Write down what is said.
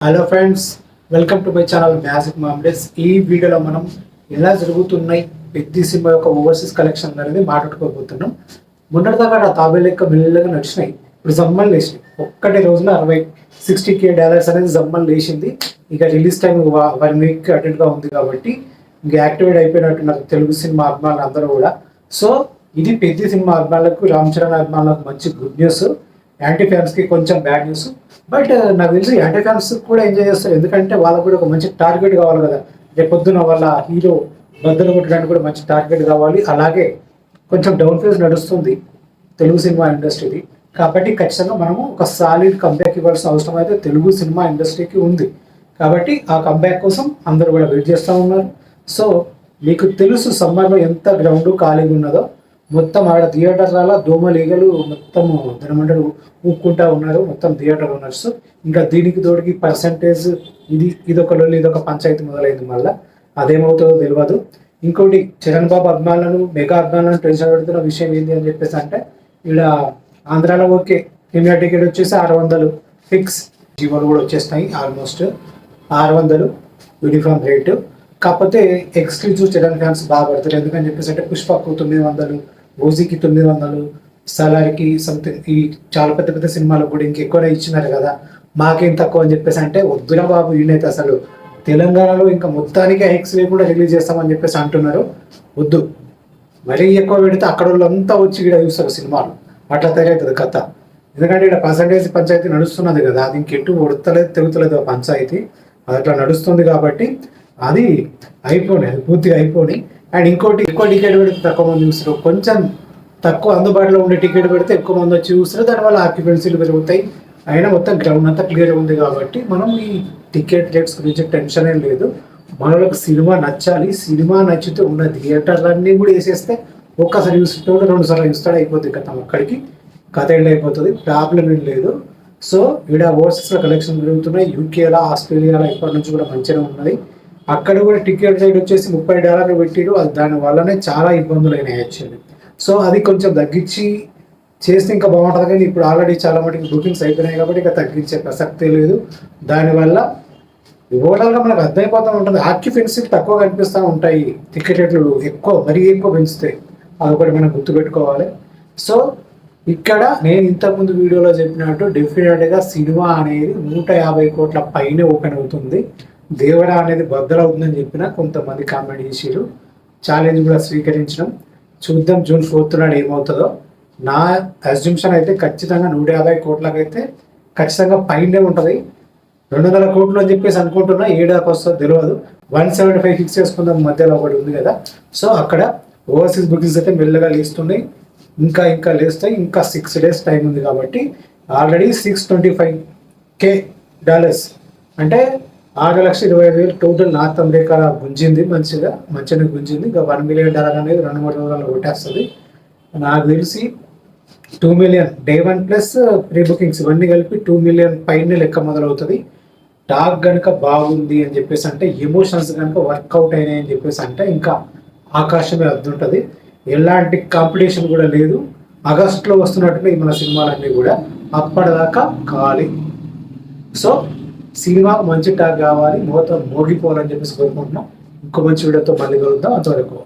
Hello friends, welcome to my channel magic మామిడేస్. ఈ వీడియోలో మనం ఎలా జరుగుతున్నాయి పెద్ద సినిమా యొక్క ఓవర్సీస్ కలెక్షన్ అనేది మాట్లాడుకోబోతున్నాం. మొన్నటిదాకా ఆ తాబేలు లెక్క మెల్లగా నడిచినాయి, ఇప్పుడు జమ్మలు లేచినాయి. ఒక్కటి రోజున 60K డాలర్స్ అనేది జమ్మలు లేచింది. ఇక రిలీజ్ టైం 1 వీక్ అటెండ్గా ఉంది కాబట్టి ఇంకా యాక్టివేట్ అయిపోయినట్టున్నారు తెలుగు సినిమా అభిమానులు అందరూ కూడా. సో ఇది పెద్ద సినిమా అభిమానులకు, రామ్ చరణ్ అభిమానులకు మంచి గుడ్ న్యూస్, యాంటీ ఫ్యాన్స్కి కొంచెం బ్యాడ్ న్యూస్. బట్ నాకు తెలిసి యాంటీ ఫ్యాన్స్ కూడా ఎంజాయ్ చేస్తారు, ఎందుకంటే వాళ్ళకు కూడా ఒక మంచి టార్గెట్ కావాలి కదా. రేపొద్దున వాళ్ళ హీరో బద్దలు కొట్టడానికి కూడా మంచి టార్గెట్ కావాలి. అలాగే కొంచెం డౌన్ ఫేజ్ నడుస్తుంది తెలుగు సినిమా ఇండస్ట్రీది, కాబట్టి ఖచ్చితంగా మనము ఒక సాలిడ్ కంబ్యాక్ ఇవ్వాల్సిన అవసరం అయితే తెలుగు సినిమా ఇండస్ట్రీకి ఉంది. కాబట్టి ఆ కంబ్యాక్ కోసం అందరూ కూడా వెయిట్ చేస్తూ ఉన్నారు. సో మీకు తెలుసు సమ్మర్లో ఎంత గ్రౌండ్ ఖాళీగా ఉన్నదో, మొత్తం ఆడ థియేటర్ల దోమలు ఈగలు మొత్తం ధనమండలు ఊక్కుంటా ఉన్నారు మొత్తం థియేటర్ ఓనర్స్. ఇంకా దీనికి తోడికి పర్సంటేజ్ ఇదొక లొల్లి, ఇదొక పంచాయతీ మొదలైంది. మళ్ళీ అదేమవుతుందో తెలియదు. ఇంకోటి చరణ్ బాబు అభిమానులను, మెగా అభిమానులను టెన్షన్ పెడుతున్న విషయం ఏంటి అని చెప్పేసి అంటే, ఇక్కడ ఆంధ్రాలో ఓకే ప్రీమియర్ టికెట్ వచ్చేసి 600 ఫిక్స్, జీవోలు కూడా వచ్చేస్తాయి ఆల్మోస్ట్ 600 యూనిఫామ్ రేటు. కాకపోతే ఎక్స్క్లూజివ్ చరణ్ ఫ్యాన్స్ బాగా పడతారు, ఎందుకని చెప్పేసి అంటే పుష్పకు 900, ఓజీకి 900, సలార్కి సంథింగ్, ఈ చాలా పెద్ద పెద్ద సినిమాలకు కూడా ఇంకెక్కువనే ఇచ్చినారు కదా, మాకేం తక్కువ అని చెప్పేసి అంటే వద్దురా బాబు. ఈయనైతే అసలు తెలంగాణలో ఇంకా మొత్తానికి హైక్స్ లేకుండా రిలీజ్ చేస్తామని చెప్పేసి అంటున్నారు. వద్దు, మరీ ఎక్కువ పెడితే అక్కడ వాళ్ళంతా వచ్చి ఇక్కడ చూస్తారు సినిమాలు, అట్లా తయారవుతుంది కథ. ఎందుకంటే ఇక్కడ పర్సంటేజ్ పంచాయతీ నడుస్తున్నది కదా, అది ఇంకెట్టు ఉడతలేదు తెగుతలేదు ఆ పంచాయతీ, అది అట్లా నడుస్తుంది. కాబట్టి అది అయిపోయి, అది పూర్తిగా అయిపోయి. అండ్ ఇంకోటి, ఎక్కువ టికెట్ పెడితే తక్కువ మంది చూస్తారు, కొంచెం తక్కువ అందుబాటులో ఉండే టికెట్ పెడితే ఎక్కువ మంది వచ్చి చూస్తారు, దానివల్ల ఆక్యుపెన్సీలు పెరుగుతాయి. అయినా మొత్తం గ్రౌండ్ అంతా క్లియర్ ఉంది కాబట్టి మనం ఈ టికెట్ రేట్స్ గురించి టెన్షన్ ఏం లేదు. మనకు సినిమా నచ్చాలి, సినిమా నచ్చితే ఉన్న థియేటర్లన్నీ కూడా వేసేస్తే ఒక్కసారి చూస్తుంటే 2 సార్లు చూస్తాడు, అయిపోతుంది కథ. అక్కడికి కథ ఎండ్ అయిపోతుంది, ప్రాబ్లం ఏం లేదు. సో ఇక్కడ ఓవర్సీస్లో కలెక్షన్ పెరుగుతున్నాయి. యూకేలో, ఆస్ట్రేలియాలో ఇప్పటి నుంచి కూడా మంచిగా ఉన్నది. అక్కడ కూడా టికెట్ రేట్ వచ్చేసి $30 పెట్టిరు, అది దాని వల్లనే చాలా ఇబ్బందులు అయినాయి యాక్చువల్లీ. సో అది కొంచెం తగ్గించి చేస్తే ఇంకా బాగుంటుంది, కానీ ఇప్పుడు ఆల్రెడీ చాలా మటుకు బుకింగ్స్ అయిపోయినాయి కాబట్టి ఇక తగ్గించే ప్రసక్తే లేదు. దానివల్ల ఓవరాల్గా మనకు అర్థమైపోతూ ఉంటుంది, ఆక్యుపెన్సీ తక్కువ కనిపిస్తూ ఉంటాయి టికెట్ రేట్లు మరీ ఎక్కువ పెంచుతాయి, అదొకటి మనం గుర్తుపెట్టుకోవాలి. సో ఇక్కడ నేను ఇంతకుముందు వీడియోలో చెప్పినట్టు డెఫినెట్గా సినిమా అనేది 150 కోట్ల పైనే ఓపెన్ అవుతుంది. దేవరా అనేది బద్దలవుతుందని చెప్పిన కొంతమంది కామెంట్ చేసారు, ఛాలెంజ్ కూడా స్వీకరించడం. చూద్దాం జూన్ 4th నాడు ఏమవుతుందో. నా అజ్యూమ్షన్ అయితే ఖచ్చితంగా 150 కోట్లకైతే ఖచ్చితంగా పైనే ఉంటుంది. 200 కోట్లు అని చెప్పేసి అనుకుంటున్నా, ఏడాదికి వస్తుందో తెలియదు. 175 ఫిక్స్ చేసుకుందాం, మధ్యలో ఒకటి ఉంది కదా. సో అక్కడ ఓవర్సీస్ బుకింగ్స్ అయితే మెల్లగా లేస్తున్నాయి, ఇంకా లేస్తాయి. ఇంకా 6 days టైం ఉంది కాబట్టి ఆల్రెడీ $625K అంటే $6,25,000 టోటల్ నార్త్ అమెరికా గుంజింది, మంచిగా గుంజింది. ఇంకా $1 million అనేది 2-3 రోజుల్లో కొట్టేస్తుంది. నాకు తెలిసి 2 million day 1 plus pre bookings ఇవన్నీ కలిపి 2 million పైన లెక్క మొదలవుతుంది. టాక్ కనుక బాగుంది అని చెప్పేసి అంటే, ఎమోషన్స్ కనుక వర్కౌట్ అయినాయి అని చెప్పేసి అంటే ఇంకా ఆకాశమే అద్దుంటుంది. ఎలాంటి కాంపిటీషన్ కూడా లేదు. ఆగస్టులో వస్తున్నట్టుగా మన సినిమాలన్నీ కూడా అప్పటిదాకా ఖాళీ. సో సినిమాకు మంచి టాక్ కావాలి, మోగిపోవాలని చెప్పేసి కోరుకుంటున్నాం. ఇంకో మంచి వీడియోతో మళ్ళీ కలుద్దాం. అంతవరకు